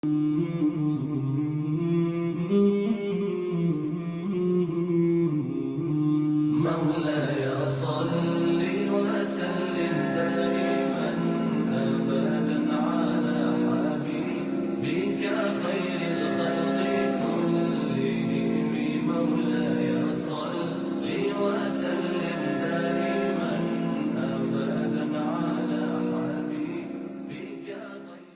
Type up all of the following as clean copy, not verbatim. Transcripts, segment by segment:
مولاي صل وسلم دائما أبدا على حبيبك خير الخلق كلهم. مولاي صل وسلم دائما أبدا على حبيبك خير.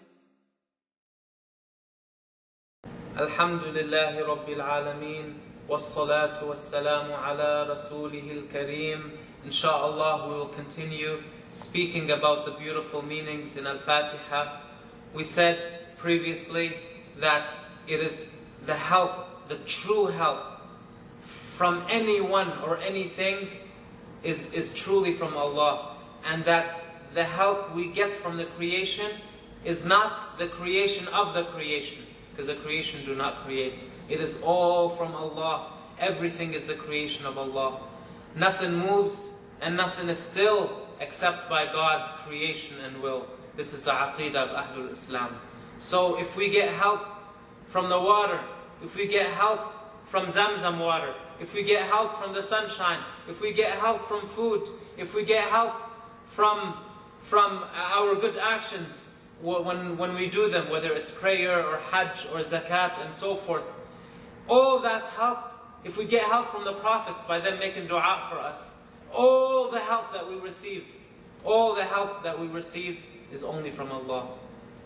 الحمد لله رب العالمين والصلاة والسلام على رسوله الكريم. Inshallah, we will continue speaking about the beautiful meanings in Al-Fatiha. We said previously that it is the help, the true help from anyone or anything is truly from Allah, and that the help we get from the creation is not the creation of the creation, because the creation do not create. It is all from Allah. Everything is the creation of Allah. Nothing moves and nothing is still except by God's creation and will. This is the aqeedah of Ahlul Islam. So if we get help from the water, if we get help from Zamzam water, if we get help from the sunshine, if we get help from food, if we get help from our good actions, when we do them, whether it's prayer or Hajj or Zakat and so forth, all that help, if we get help from the Prophets by them making dua for us, all the help that we receive, is only from Allah.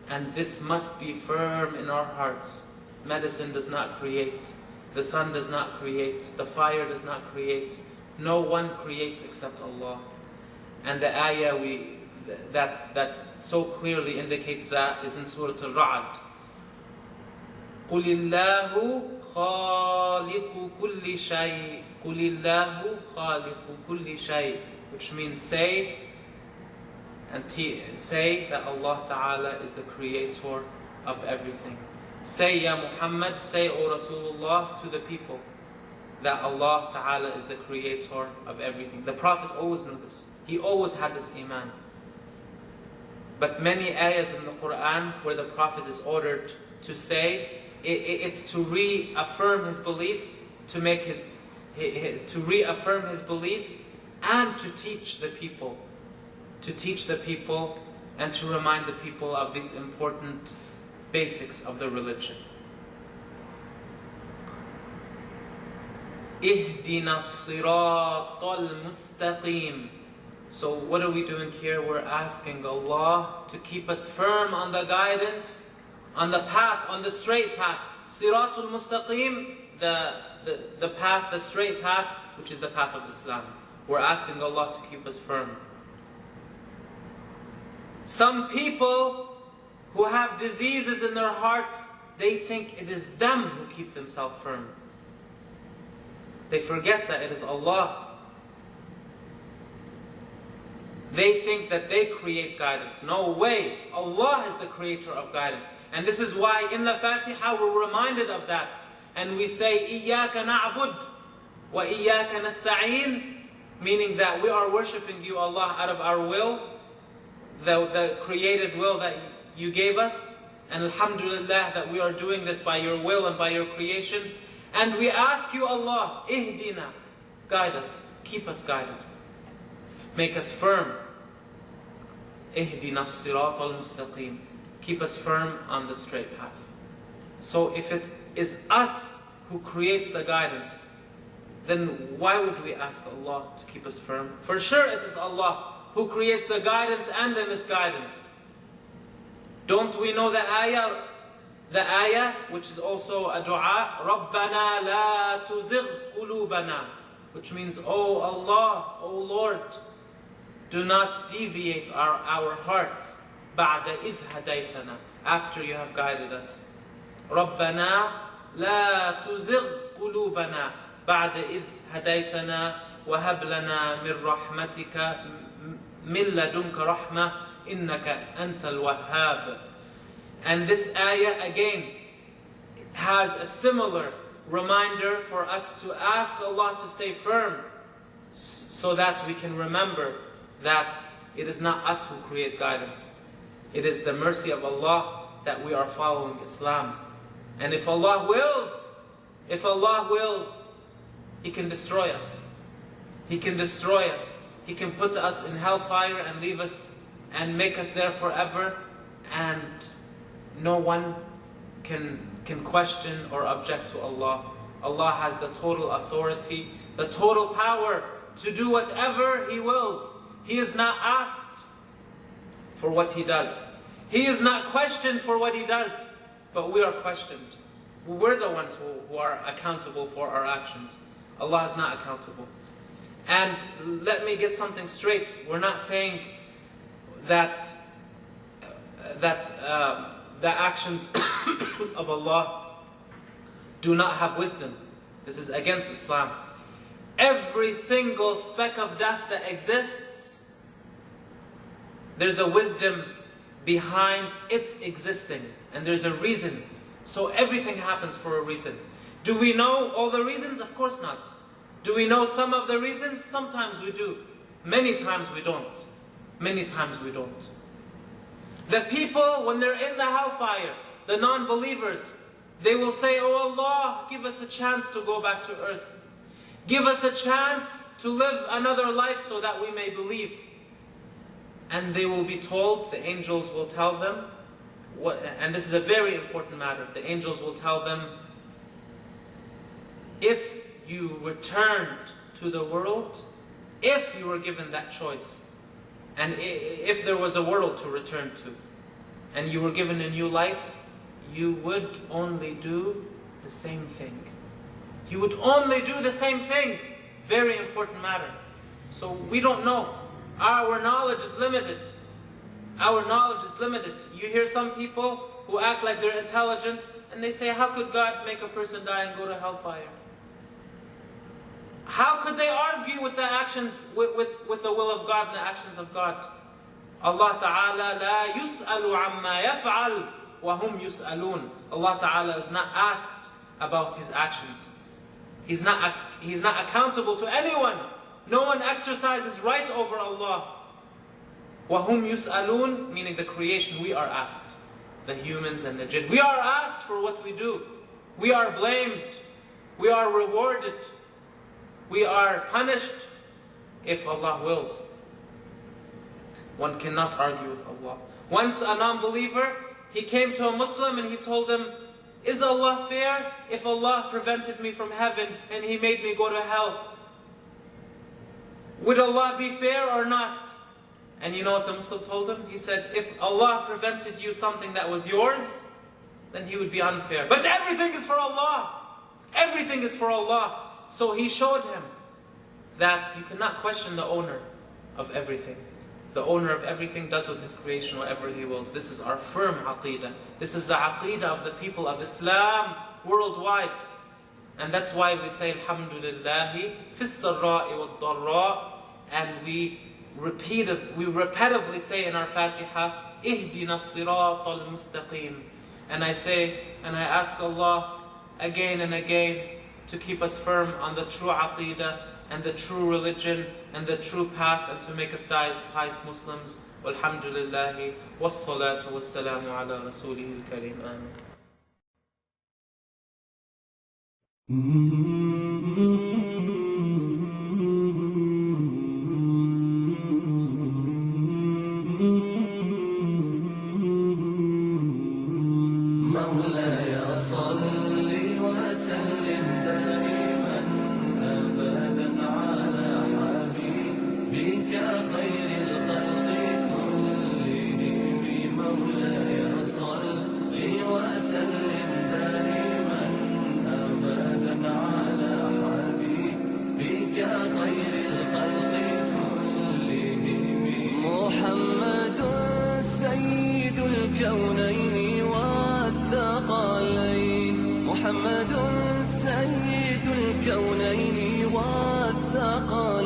And this must be firm in our hearts. Medicine does not create, the sun does not create, the fire does not create. No one creates except Allah. And the ayah that so clearly indicates that is in Surah Al-Ra'd. قُلِ اللَّهُ خَالِقُ كُلِّ شَيْءٍ قُلِ اللَّهُ خَالِقُ كُلِّ شَيْءٍ, which means say that Allah Ta'ala is the creator of everything. Say, Ya Muhammad, say, O Rasulullah, to the people that Allah Ta'ala is the creator of everything. The Prophet always knew this. He always had this iman. But many ayahs in the Quran where the Prophet is ordered to say, it's to reaffirm his belief, to reaffirm his belief, and to teach the people, and to remind the people of these important basics of the religion. اهدنا الصراط المستقيم. So what are we doing here? We're asking Allah to keep us firm on the guidance, on the path, on the straight path. Siratul Mustaqim, the path, the straight path, which is the path of Islam. We're asking Allah to keep us firm. Some people who have diseases in their hearts, they think it is them who keep themselves firm. They forget that it is Allah. They think that they create guidance. No way. Allah is the creator of guidance. And this is why in the Fatiha we're reminded of that. And we say, إِيَّاكَ نَعْبُدْ وَإِيَّاكَ نَسْتَعِينَ, meaning that we are worshipping you, Allah, out of our will, the created will that you gave us. And alhamdulillah that we are doing this by your will and by your creation. And we ask you, Allah, ihdina, guide us, keep us guided. Make us firm. Ihdina as-sirat al-mustaqim. Keep us firm on the straight path. So if it is us who creates the guidance, then why would we ask Allah to keep us firm? For sure it is Allah who creates the guidance and the misguidance. Don't we know the ayah? The ayah, which is also a dua, رَبَّنَا لَا تُزِغْ قُلُوبَنَا, which means, Oh Allah, Oh Lord, do not deviate our hearts بَعْدَ إِذْ هَدَيْتَنَا, after you have guided us. رَبَّنَا لَا تُزِغْ قُلُوبَنَا بَعْدَ إِذْ هَدَيْتَنَا وَهَبْ لَنَا مِنْ رَحْمَتِكَ مِنْ لَدُنْكَ رَحْمَةً إِنَّكَ أَنْتَ الْوَهَّابُ. And this ayah again has a similar reminder for us to ask Allah to stay firm, so that we can remember that it is not us who create guidance. It is the mercy of Allah that we are following Islam. And if Allah wills, He can destroy us. He can destroy us. He can put us in hellfire and leave us and make us there forever, and no one can question or object to Allah. Allah has the total authority, the total power to do whatever He wills. He is not asked for what He does. He is not questioned for what He does, but we are questioned. We're the ones who are accountable for our actions. Allah is not accountable. And let me get something straight. We're not saying that the actions of Allah do not have wisdom. This is against Islam. Every single speck of dust that exists, there's a wisdom behind it existing, and there's a reason. So everything happens for a reason. Do we know all the reasons? Of course not. Do we know some of the reasons? Sometimes we do. Many times we don't. Many times we don't. The people, when they're in the hellfire, the non-believers, they will say, "Oh Allah, give us a chance to go back to earth. Give us a chance to live another life so that we may believe." And they will be told, the angels will tell them, and this is a very important matter, the angels will tell them, if you returned to the world, if you were given that choice, and if there was a world to return to, and you were given a new life, you would only do the same thing. You would only do the same thing. Very important matter. So we don't know. Our knowledge is limited. Our knowledge is limited. You hear some people who act like they're intelligent, and they say, how could God make a person die and go to hellfire? How could they argue with the actions, with the will of God and the actions of God? Allah Ta'ala la yus'alu amma yaf'al wa hum yus'alun. Allah Ta'ala is not asked about His actions. He's not accountable to anyone. No one exercises right over Allah. Wa hum yus'alun, meaning the creation, we are asked. The humans and the jinn. We are asked for what we do. We are blamed. We are rewarded. We are punished if Allah wills. One cannot argue with Allah. Once a non-believer, he came to a Muslim and he told him, is Allah fair if Allah prevented me from heaven and He made me go to hell? Would Allah be fair or not? And you know what the Muslim told him? He said, if Allah prevented you something that was yours, then He would be unfair. But everything is for Allah. Everything is for Allah. So he showed him that you cannot question the owner of everything. The owner of everything does with His creation whatever He wills. This is our firm aqeedah. This is the aqeedah of the people of Islam worldwide. And that's why we say Alhamdulillahi fis sarra'i wad darra, and we repetitively say in our Fatiha, Ihdina as-sirata al-mustaqim. And I ask Allah again and again to keep us firm on the true aqeedah and the true religion and the true path, and to make us die as pious Muslims. Walhamdulillahi wassalatu wassalamu ala rasulihi al-kareem. Amen. محمد سيد الكونين والثقلين